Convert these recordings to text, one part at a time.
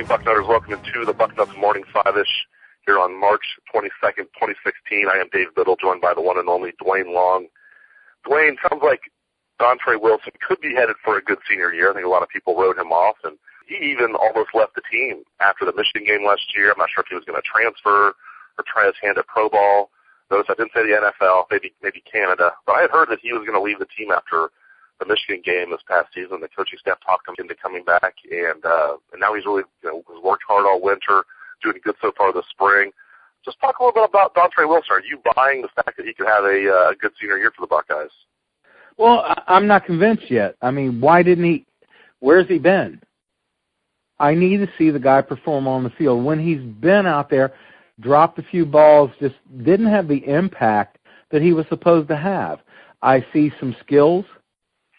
morning, Bucknutters. Welcome to the Bucknuts Morning Five-ish here on March 22nd, 2016. I am Dave Biddle, joined by the one and only Duane Long. Duane, sounds like Dontre Wilson could be headed for a good senior year. I think a lot of people wrote him off, and he even almost left the team after the Michigan game last year. I'm not sure if he was going to transfer or try his hand at pro ball. Notice I didn't say the NFL, maybe Canada, but I had heard that he was going to leave the team after the Michigan game this past season. The coaching staff talked him into coming back, and now he's really worked hard all winter, doing good so far this spring. Just talk a little bit about Dontre Wilson. Are you buying the fact that he could have a good senior year for the Buckeyes? Well, I'm not convinced yet. I mean, why didn't he? Where's he been? I need to see the guy perform on the field. When he's been out there, dropped a few balls, just didn't have the impact that he was supposed to have. I see some skills.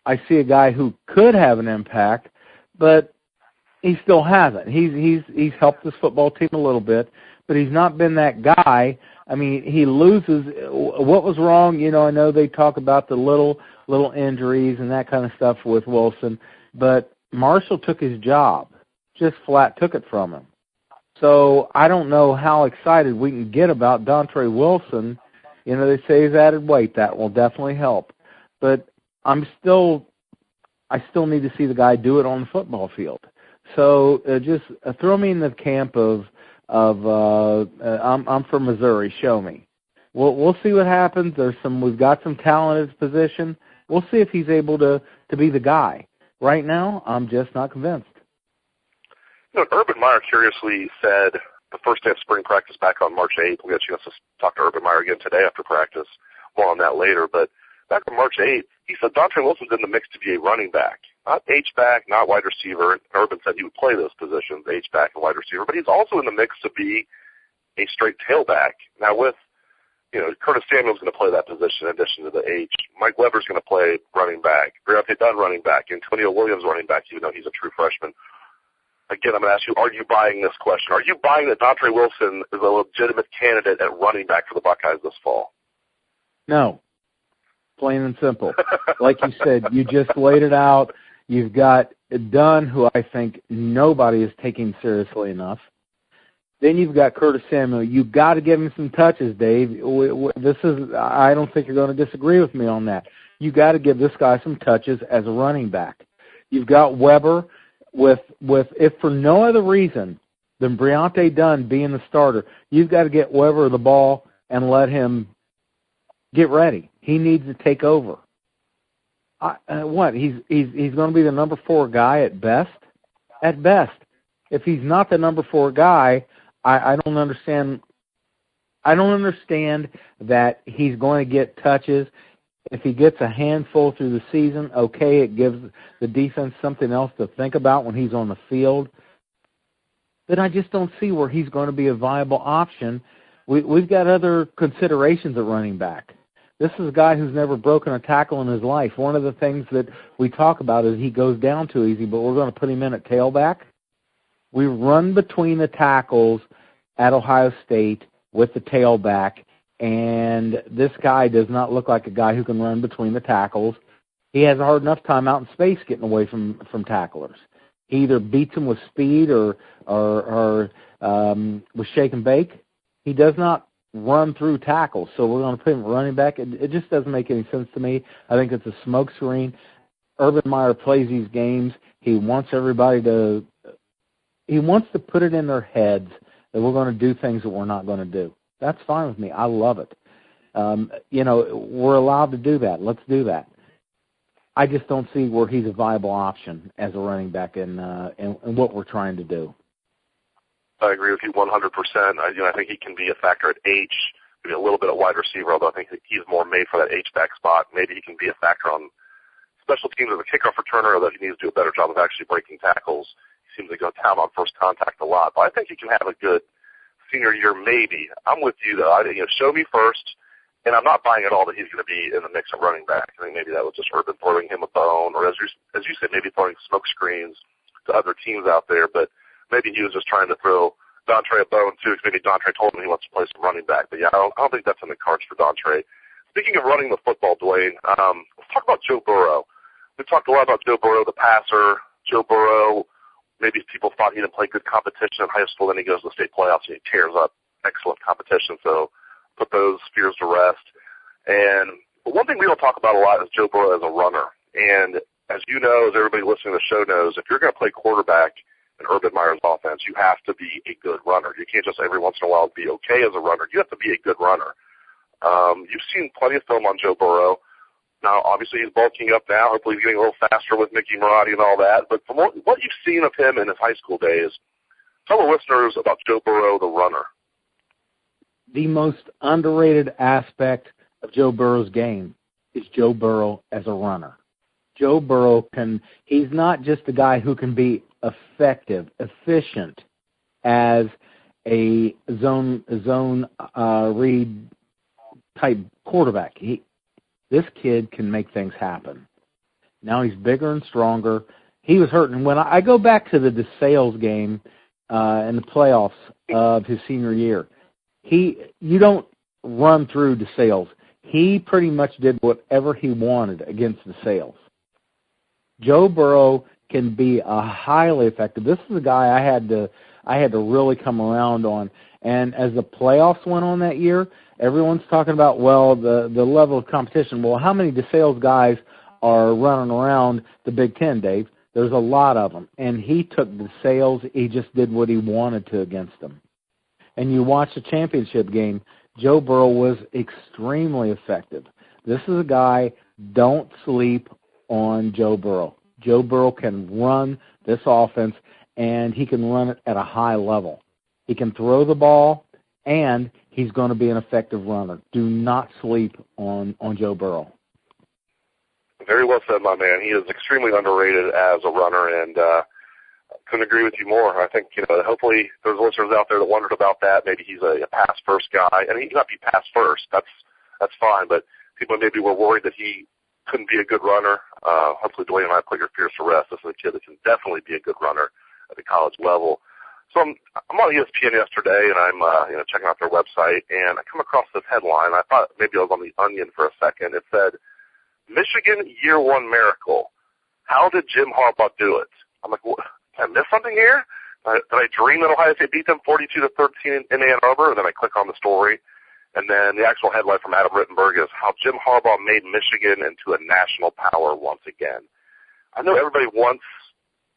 I see a guy who could have an impact, but he still hasn't. He's helped this football team a little bit, but he's not been that guy. I mean, he loses. What was wrong? I know they talk about the little injuries and that kind of stuff with Wilson, but Marshall took his job, just flat took it from him. So I don't know how excited we can get about Dontre Wilson. They say he's added weight. That will definitely help. But I still need to see the guy do it on the football field. So just throw me in the camp of I'm from Missouri. Show me. We'll see what happens. We've got some talent at his position. We'll see if he's able to be the guy. Right now, I'm just not convinced. Urban Meyer curiously said the first day of spring practice back on March 8th. We got a chance to talk to Urban Meyer again today after practice. More on that later. But back on March 8th, he said Dontre Wilson's in the mix to be a running back, not H-back, not wide receiver. Urban said he would play those positions, H-back and wide receiver. But he's also in the mix to be a straight tailback. Now with, Curtis Samuel's going to play that position in addition to the H. Mike Weber's going to play running back. Deontay Dunn running back. Antonio Williams running back, even though he's a true freshman. Again, I'm going to ask you, are you buying this question? Are you buying that Dontre Wilson is a legitimate candidate at running back for the Buckeyes this fall? No. Plain and simple. Like you said, you just laid it out. You've got Dunn, who I think nobody is taking seriously enough. Then you've got Curtis Samuel. You've got to give him some touches, Dave. I don't think you're going to disagree with me on that. You've got to give this guy some touches as a running back. You've got Weber with if for no other reason than Deontay Dunn being the starter, you've got to get Weber the ball and let him get ready. He needs to take over. He's going to be the number 4 guy at best? At best. If he's not the number 4 guy, I don't understand. I don't understand that he's going to get touches. If he gets a handful through the season, okay, it gives the defense something else to think about when he's on the field. But I just don't see where he's going to be a viable option. We've got other considerations at running back. This is a guy who's never broken a tackle in his life. One of the things that we talk about is he goes down too easy, but we're going to put him in at tailback. We run between the tackles at Ohio State with the tailback, and this guy does not look like a guy who can run between the tackles. He has a hard enough time out in space getting away from tacklers. He either beats them with speed or with shake and bake. He does not run through tackles, so we're going to put him running back. It just doesn't make any sense to me. I think it's a smoke screen. Urban Meyer plays these games. He wants everybody to put it in their heads that we're going to do things that we're not going to do. That's fine with me. I love it. We're allowed to do that. Let's do that. I just don't see where he's a viable option as a running back in what we're trying to do. I agree with you 100%. I think he can be a factor at H, maybe a little bit at wide receiver, although I think he's more made for that H-back spot. Maybe he can be a factor on special teams as a kickoff returner, although he needs to do a better job of actually breaking tackles. He seems to go down on first contact a lot. But I think he can have a good senior year, maybe. I'm with you, though. Show me first, and I'm not buying at all that he's going to be in the mix of running back. I think maybe that was just Urban throwing him a bone, or as you said, maybe throwing smoke screens to other teams out there. But maybe he was just trying to throw Dontre a bone, too, because maybe Dontre told him he wants to play some running back. But, yeah, I don't think that's in the cards for Dontre. Speaking of running the football, Duane, let's talk about Joe Burrow. We've talked a lot about Joe Burrow, the passer. Joe Burrow, maybe people thought he didn't play good competition in high school, then he goes to the state playoffs and he tears up excellent competition. So put those fears to rest. But one thing we don't talk about a lot is Joe Burrow as a runner. And as you know, as everybody listening to the show knows, if you're going to play quarterback in Urban Meyer's offense, you have to be a good runner. You can't just every once in a while be okay as a runner. You have to be a good runner. You've seen plenty of film on Joe Burrow. Now, obviously, he's bulking up now. Hopefully he's getting a little faster with Mickey Marotti and all that. But from what you've seen of him in his high school days, tell the listeners about Joe Burrow, the runner. The most underrated aspect of Joe Burrow's game is Joe Burrow as a runner. Joe Burrow he's not just a guy who can be effective, efficient as a zone read type quarterback. This kid can make things happen. Now he's bigger and stronger. He was hurting. When I go back to the DeSales game in the playoffs of his senior year, you don't run through DeSales. He pretty much did whatever he wanted against DeSales. Joe Burrow can be a highly effective. This is a guy I had to really come around on. And as the playoffs went on that year, everyone's talking about, well, the level of competition. Well, how many DeSales guys are running around the Big Ten, Dave? There's a lot of them. And he took DeSales. He just did what he wanted to against them. And you watch the championship game, Joe Burrow was extremely effective. This is a guy, don't sleep on Joe Burrow. Joe Burrow can run this offense, and he can run it at a high level. He can throw the ball, and he's going to be an effective runner. Do not sleep on Joe Burrow. Very well said, my man. He is extremely underrated as a runner, and couldn't agree with you more. I think, hopefully there's listeners out there that wondered about that. Maybe he's a pass-first guy, and he might be pass-first. That's fine, but people maybe were worried that he couldn't be a good runner. Hopefully Duane and I put your fears to rest. This is a kid that can definitely be a good runner at the college level. So I'm on ESPN yesterday, and I'm checking out their website, and I come across this headline. I thought maybe I was on the Onion for a second. It said, Michigan Year One Miracle. How did Jim Harbaugh do it? I'm like, what? Did I miss something here? Did I dream that Ohio State beat them 42-13 in Ann Arbor? And then I click on the story. And then the actual headline from Adam Rittenberg is how Jim Harbaugh made Michigan into a national power once again. I know everybody wants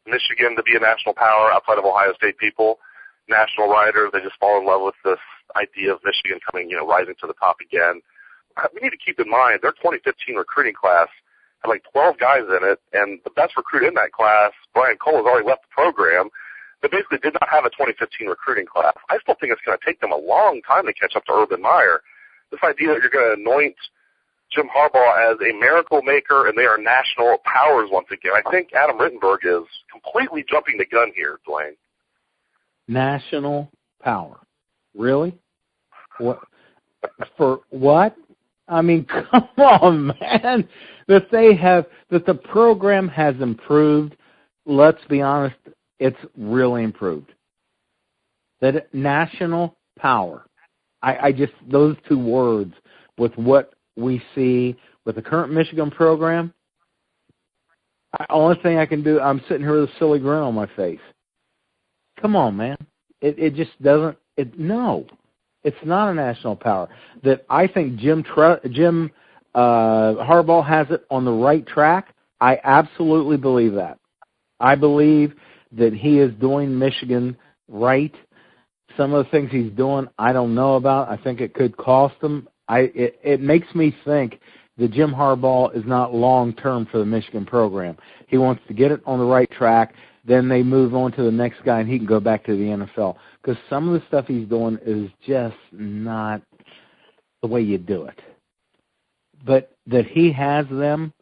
Michigan to be a national power outside of Ohio State people. National writers, they just fall in love with this idea of Michigan coming, rising to the top again. We need to keep in mind their 2015 recruiting class had like 12 guys in it, and the best recruit in that class, Brian Cole, has already left the program. They basically did not have a 2015 recruiting class. I still think it's going to take them a long time to catch up to Urban Meyer. This idea that you're going to anoint Jim Harbaugh as a miracle maker and they are national powers once again, I think Adam Rittenberg is completely jumping the gun here, Duane. National power. Really? What? For what? I mean, come on, man. That the program has improved. Let's be honest, it's really improved. That national power. I just, those two words with what we see with the current Michigan program, the only thing I can do, I'm sitting here with a silly grin on my face. Come on, man. It just doesn't, no. It's not a national power. That I think Jim Harbaugh has it on the right track. I absolutely believe that. I believe that he is doing Michigan right. Some of the things he's doing, I don't know about. I think it could cost him. It makes me think that Jim Harbaugh is not long-term for the Michigan program. He wants to get it on the right track. Then they move on to the next guy, and he can go back to the NFL. Because some of the stuff he's doing is just not the way you do it. But that he has them,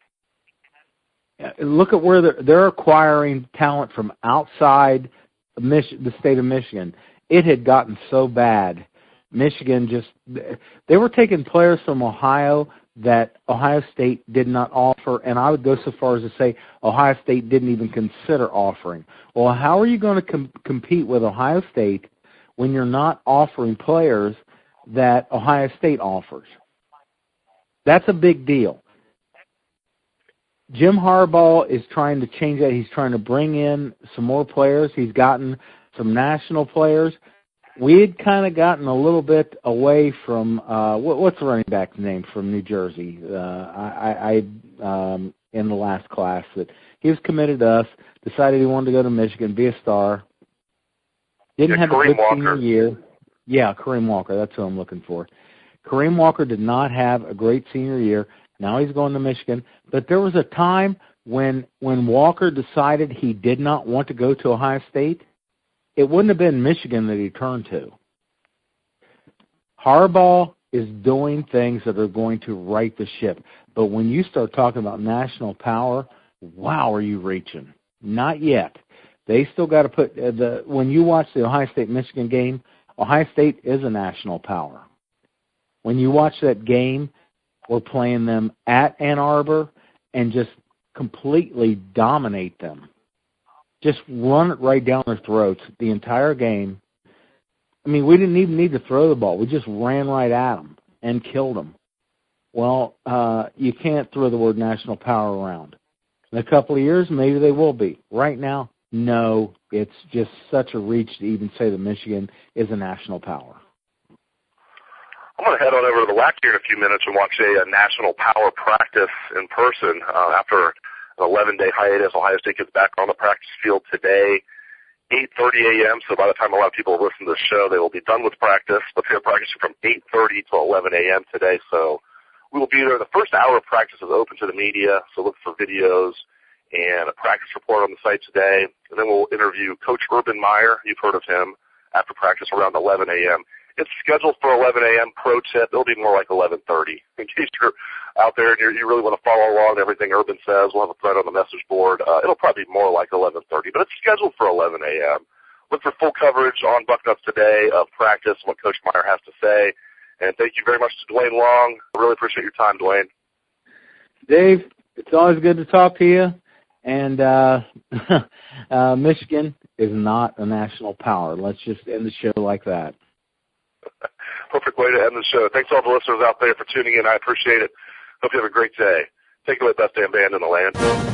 look at where they're acquiring talent from outside the state of Michigan. It had gotten so bad. Michigan they were taking players from Ohio that Ohio State did not offer, and I would go so far as to say Ohio State didn't even consider offering. Well, how are you going to compete with Ohio State when you're not offering players that Ohio State offers? That's a big deal. Jim Harbaugh is trying to change that. He's trying to bring in some more players. He's gotten some national players. We had kind of gotten a little bit away from what's the running back's name from New Jersey? In the last class that he was committed to us, decided he wanted to go to Michigan, be a star. Didn't have a good senior year. Yeah, Kareem Walker, that's who I'm looking for. Kareem Walker did not have a great senior year. Now he's going to Michigan. But there was a time when Walker decided he did not want to go to Ohio State, it wouldn't have been Michigan that he turned to. Harbaugh is doing things that are going to right the ship. But when you start talking about national power, wow, are you reaching? Not yet. They still got to put when you watch the Ohio State-Michigan game, Ohio State is a national power. When you watch that game, we're playing them at Ann Arbor and just completely dominate them. Just run it right down their throats the entire game. I mean, we didn't even need to throw the ball. We just ran right at them and killed them. Well, you can't throw the word national power around. In a couple of years, maybe they will be. Right now, no, it's just such a reach to even say that Michigan is a national power. I'm going to head on over to the WAC here in a few minutes and watch a national power practice in person. After an 11-day hiatus, Ohio State gets back on the practice field today, 8:30 a.m., so by the time a lot of people listen to the show, they will be done with practice. But they're practicing from 8:30 to 11 a.m. today, so we will be there. The first hour of practice is open to the media, so look for videos and a practice report on the site today. And then we'll interview Coach Urban Meyer. You've heard of him, after practice around 11 a.m. It's scheduled for 11 a.m. Pro tip. It'll be more like 11:30. In case you're out there and you really want to follow along everything Urban says, we'll have a thread on the message board. It'll probably be more like 11:30, but it's scheduled for 11 a.m. Look for full coverage on Bucknuts today of practice and what Coach Meyer has to say. And thank you very much to Duane Long. I really appreciate your time, Duane. Dave, it's always good to talk to you. And Michigan is not a national power. Let's just end the show like that. Perfect way to end the show. Thanks to all the listeners out there for tuning in. I appreciate it. Hope you have a great day. Take away, best damn band in the land.